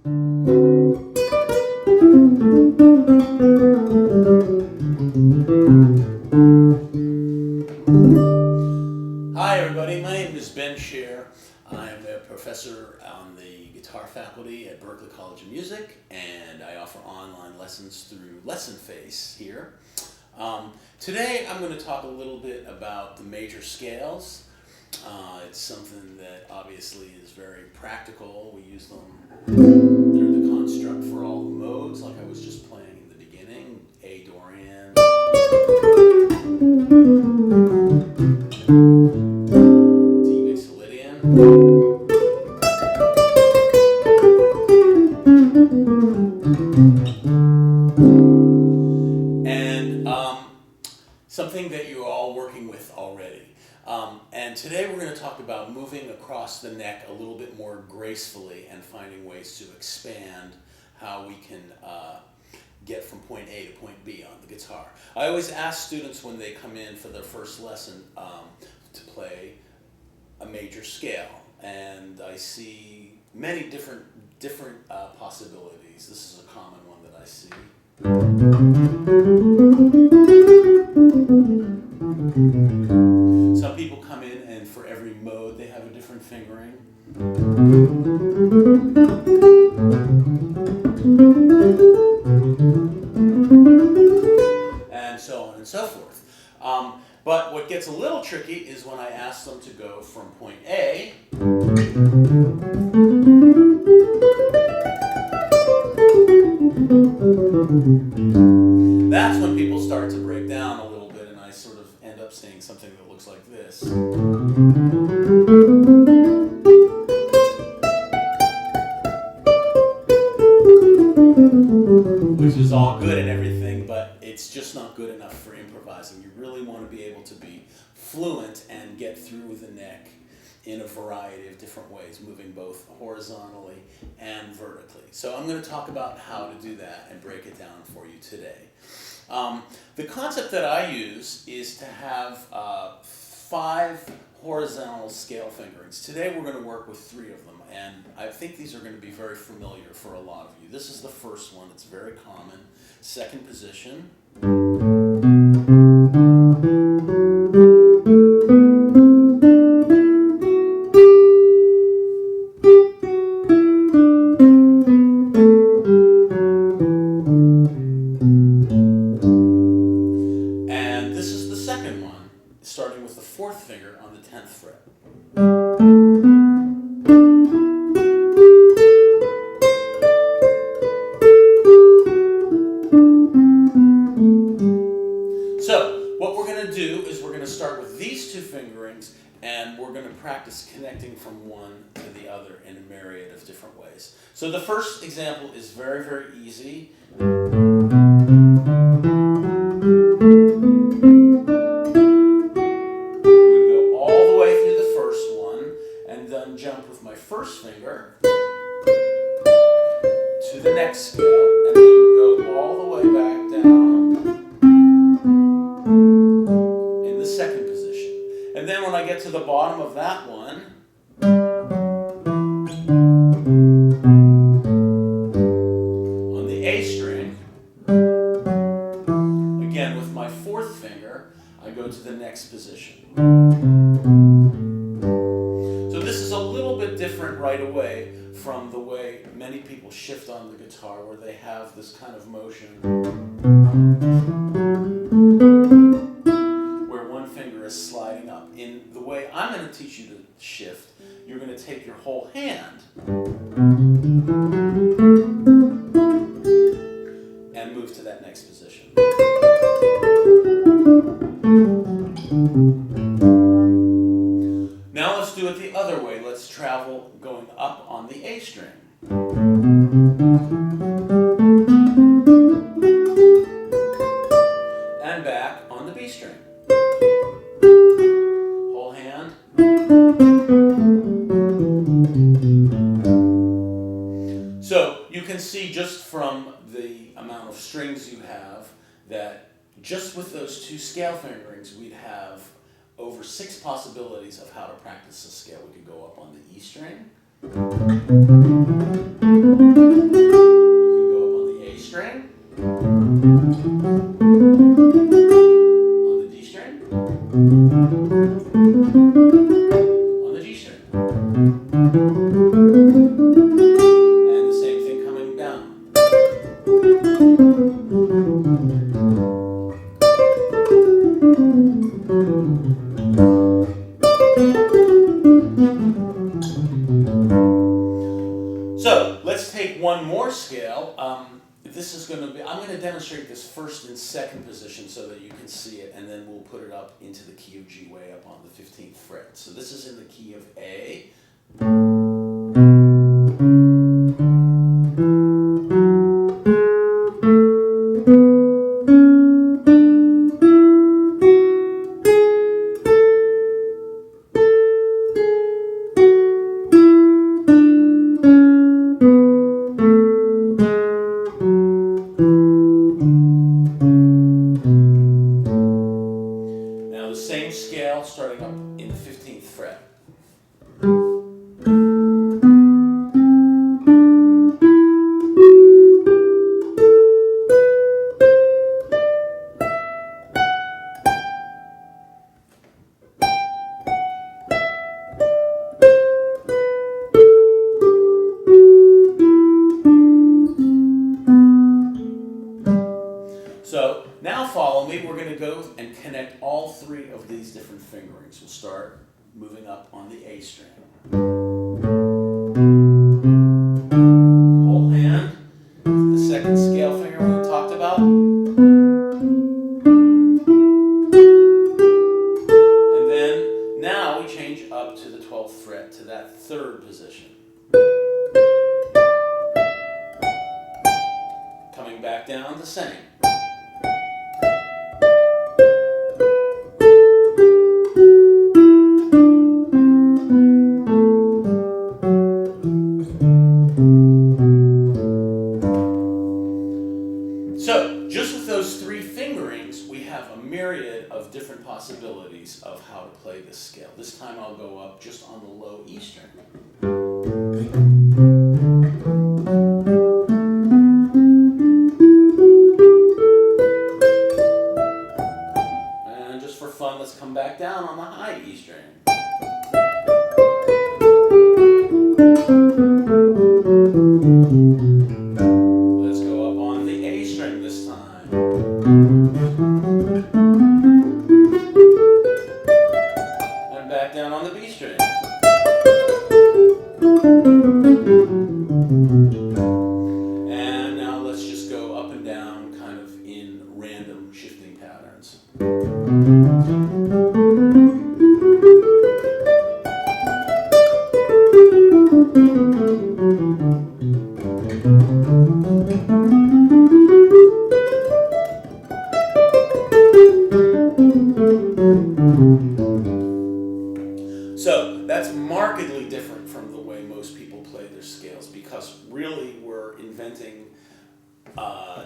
Hi everybody, my name is Sher. I'm a professor on the guitar faculty at Berklee College of Music, and I offer online lessons through Lessonface here. Today I'm going to talk a little bit about the major scales. It's something that obviously is very practical. We use them. They're the construct for all the modes, like I was just playing in the beginning. A Dorian, D Mixolydian, and something that you're all working with already. And today we're going to talk about moving across the neck a little bit more gracefully and finding ways to expand how we can get from point A to point B on the guitar. I always ask students when they come in for their first lesson to play a major scale, and I see many different possibilities. This is a common one that I see. Some people come in and for every mode they have a different fingering. And so on and so forth. But what gets a little tricky is when I ask them to go from point A that's when people start to break down a little bit, and I sort of end up saying something that looks like this. Which is all good and everything, but it's just not good enough for improvising. You really want to be able to be fluent and get through the neck in a variety of different ways, moving both horizontally and vertically. So I'm going to talk about how to do that and break it down for you today. The concept that I use is to have 5 horizontal scale fingerings. Today we're going to work with 3 of them, and I think these are going to be very familiar for a lot of you. This is the first one. It's very common. Second position. And this is the second one, starting with the 4th finger on the 10th fret. So, what we're going to do is we're going to start with these 2 fingerings, and we're going to practice connecting from one to the other in a myriad of different ways. So the first example is very, very easy. I'm going to go all the way through the first one, and then jump with my first finger to the next scale, and then go all the way back down in the second position. And then when I get to the bottom of that one, on the A string, again with my 4th finger, I go to the next position. So this is a little bit different right away from the way many people shift on the guitar, where they have this kind of motion where one finger is sliding up. In the way I'm going to teach you to shift, you're going to take your whole hand and move to that next position. Now let's do it the other way. Let's travel going up on the A string. And back on the B string. Whole hand. So you can see just from the amount of strings you have that just with those 2 scale fingerings we'd have over 6 possibilities of how to practice a scale. We could go up on the E string. go up on the A string, on the D string, on the G string. And the same thing coming down. So let's take one more scale. This is going to be, I'm going to demonstrate this first and second position so that you can see it, and then we'll put it up into the key of G way up on the 15th fret. So this is in the key of A. Same scale starting up in the 15th fret. So now follow me, we're going to go and connect all three of these different fingerings. We'll start moving up on the A string. Whole hand, the second scale finger we talked about. And then now we change up to the 12th fret to that third position. Coming back down the same. So, just with those three fingerings, we have a myriad of different possibilities of how to play this scale. This time I'll go up just on the low E string. And just for fun, let's come back down on the high E string. And back down on the B string. And now let's just go up and down kind of in random shifting patterns. So that's markedly different from the way most people play their scales, because really we're inventing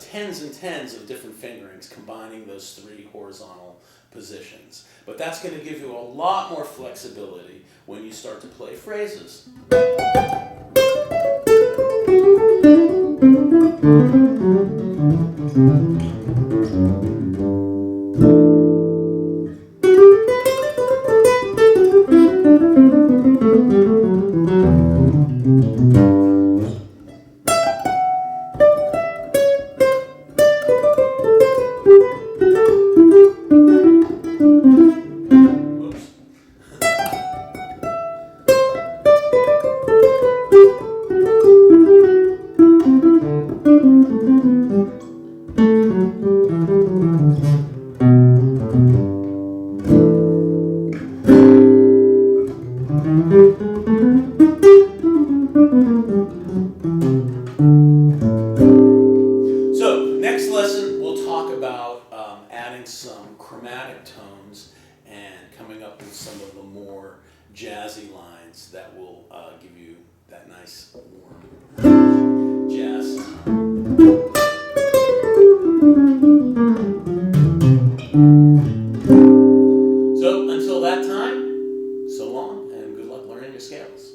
tens and tens of different fingerings, combining those three horizontal positions. But that's going to give you a lot more flexibility when you start to play phrases. So, next lesson we'll talk about adding some chromatic tones and coming up with some of the more jazzy lines that will give you that nice warm jazz sound. So, until that time, so long and good luck learning your scales.